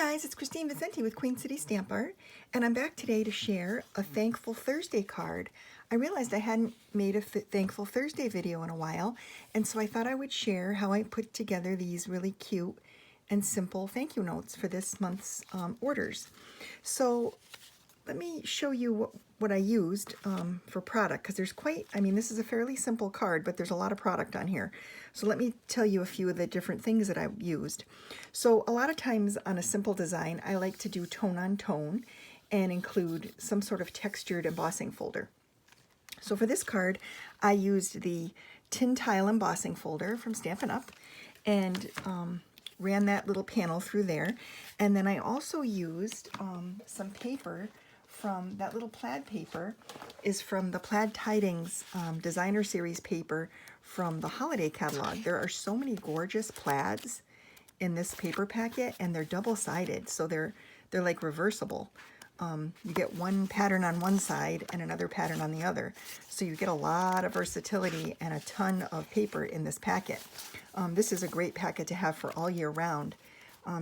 guys, it's Christine Vicenti with Queen City Stamp Art, and I'm back today to share a Thankful Thursday card. I realized I hadn't made a Thankful Thursday video in a while, and so I thought I would share how I put together these really cute and simple thank you notes for this month's orders. So let me show you what I used for product, because there's this is a fairly simple card, but there's a lot of product on here. So let me tell you a few of the different things that I've used. So a lot of times on a simple design, I like to do tone on tone and include some sort of textured embossing folder. So for this card, I used the tin tile embossing folder from Stampin' Up and ran that little panel through there. And then I also used some paper from that little plaid paper is from the Plaid Tidings designer series paper from the holiday catalog. There are so many gorgeous plaids in this paper packet, and they're double-sided, so they're like reversible. You get one pattern on one side and another pattern on the other, so you get a lot of versatility and a ton of paper in this packet. This is a great packet to have for all year round,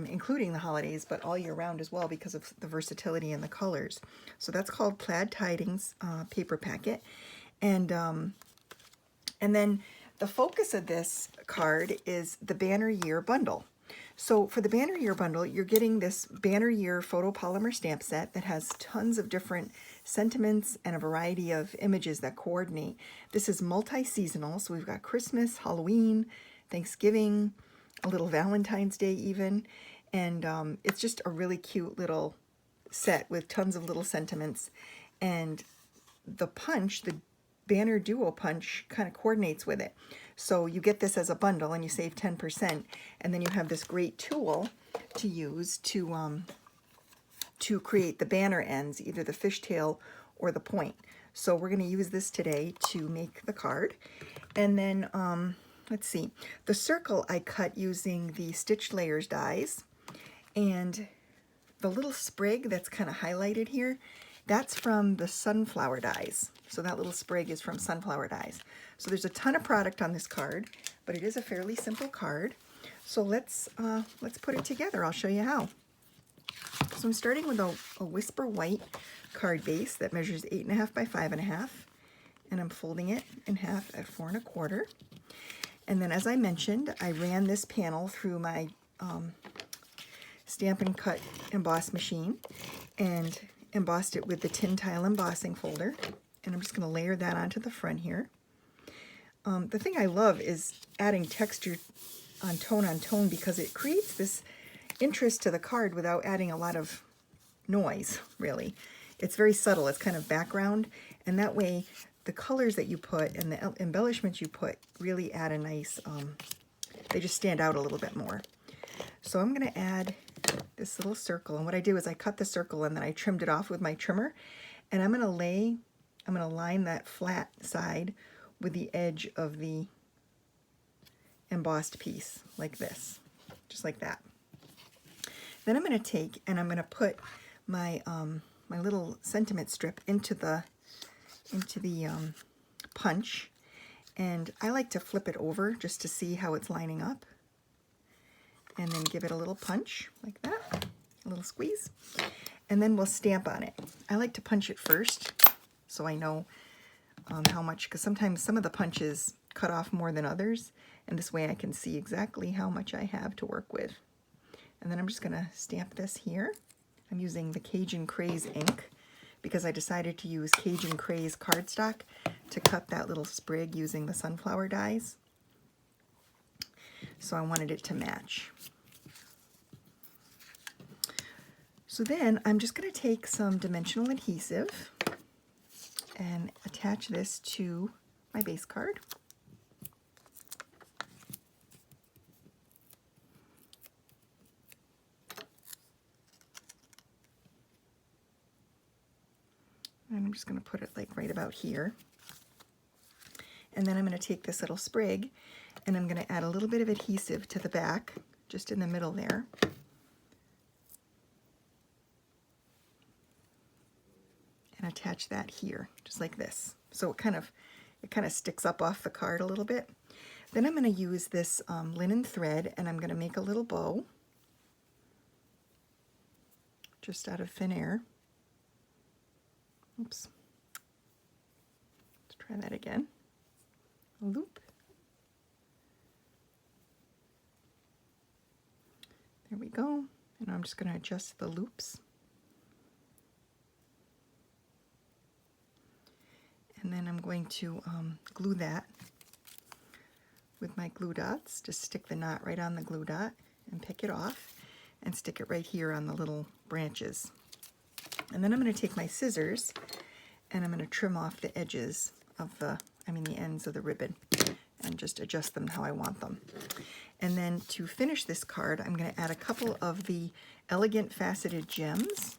including the holidays, but all year round as well because of the versatility and the colors. So that's called Plaid Tidings paper packet. And then the focus of this card is the Banner Year bundle. So for the Banner Year bundle, you're getting this Banner Year photopolymer stamp set that has tons of different sentiments and a variety of images that coordinate. This is multi-seasonal, so we've got Christmas, Halloween, Thanksgiving, a little Valentine's Day even, and it's just a really cute little set with tons of little sentiments. And the punch, the Banner Duo punch, kind of coordinates with it. So you get this as a bundle and you save 10%, and then you have this great tool to use to create the banner ends, either the fishtail or the point. So we're going to use this today to make the card. And then let's see, the circle I cut using the Stitch Layers dies, and the little sprig that's kind of highlighted here, that's from the sunflower dies. So that little sprig is from sunflower dies. So there's a ton of product on this card, but it is a fairly simple card. So let's put it together. I'll show you how. So I'm starting with a Whisper White card base that measures 8.5 by 5.5, and I'm folding it in half at 4 1/4. And then, as I mentioned, I ran this panel through my Stampin' Cut emboss machine and embossed it with the tin tile embossing folder. And I'm just going to layer that onto the front here. The thing I love is adding texture on tone because it creates this interest to the card without adding a lot of noise, really. It's very subtle. It's kind of background, and that way the colors that you put and the embellishments you put really add a nice, they just stand out a little bit more. So I'm going to add this little circle, and what I do is I cut the circle and then I trimmed it off with my trimmer, and I'm going to line that flat side with the edge of the embossed piece like this, just like that. Then I'm going to take and I'm going to put my my little sentiment strip into the punch, and I like to flip it over just to see how it's lining up, and then give it a little punch like that, a little squeeze, and then we'll stamp on it. I like to punch it first so I know how much, because sometimes some of the punches cut off more than others, and this way I can see exactly how much I have to work with. And then I'm just going to stamp this here. I'm using the Cajun Craze ink because I decided to use Cajun Craze cardstock to cut that little sprig using the sunflower dies. So I wanted it to match. So then I'm just going to take some dimensional adhesive and attach this to my base card. And I'm just going to put it like right about here. And then I'm going to take this little sprig and I'm going to add a little bit of adhesive to the back, just in the middle there. And attach that here, just like this. So it kind of sticks up off the card a little bit. Then I'm going to use this linen thread and I'm going to make a little bow. just out of thin air. Oops. Let's try that again. A loop. There we go. And I'm just going to adjust the loops. And then I'm going to glue that with my glue dots. Just stick the knot right on the glue dot and pick it off and stick it right here on the little branches. And then I'm going to take my scissors and I'm going to trim off the edges of the ends of the ribbon and just adjust them how I want them. And then to finish this card, I'm going to add a couple of the Elegant Faceted Gems.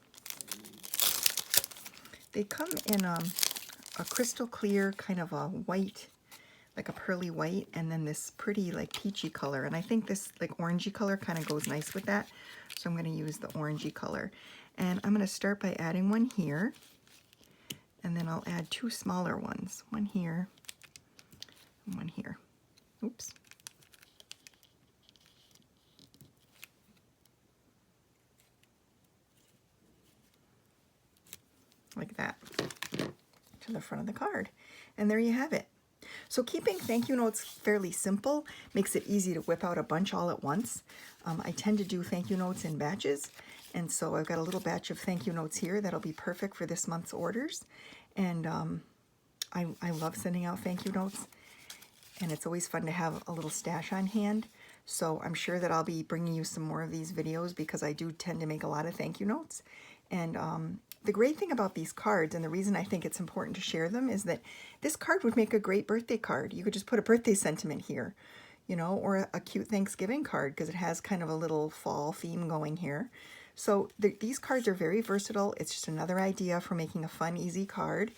They come in a crystal clear, kind of a white, like a pearly white, and then this pretty like peachy color. And I think this like orangey color kind of goes nice with that. So I'm going to use the orangey color. And I'm going to start by adding one here. And then I'll add two smaller ones. One here and one here. Oops. Like that, to the front of the card. And there you have it. So keeping thank you notes fairly simple makes it easy to whip out a bunch all at once. I tend to do thank you notes in batches, and so I've got a little batch of thank you notes here that'll be perfect for this month's orders. And I love sending out thank you notes, and it's always fun to have a little stash on hand. So I'm sure that I'll be bringing you some more of these videos because I do tend to make a lot of thank you notes. And the great thing about these cards, and the reason I think it's important to share them, is that this card would make a great birthday card. You could just put a birthday sentiment here, you know, or a cute Thanksgiving card because it has kind of a little fall theme going here. So these cards are very versatile. It's just another idea for making a fun, easy card.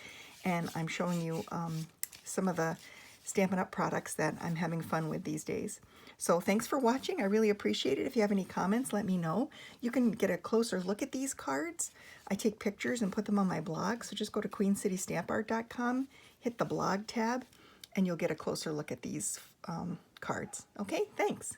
And I'm showing you some of the Stampin' Up! Products that I'm having fun with these days. So thanks for watching. I really appreciate it. If you have any comments, let me know. You can get a closer look at these cards. I take pictures and put them on my blog. So just go to queencitystampart.com, hit the blog tab, and you'll get a closer look at these cards. Okay, thanks.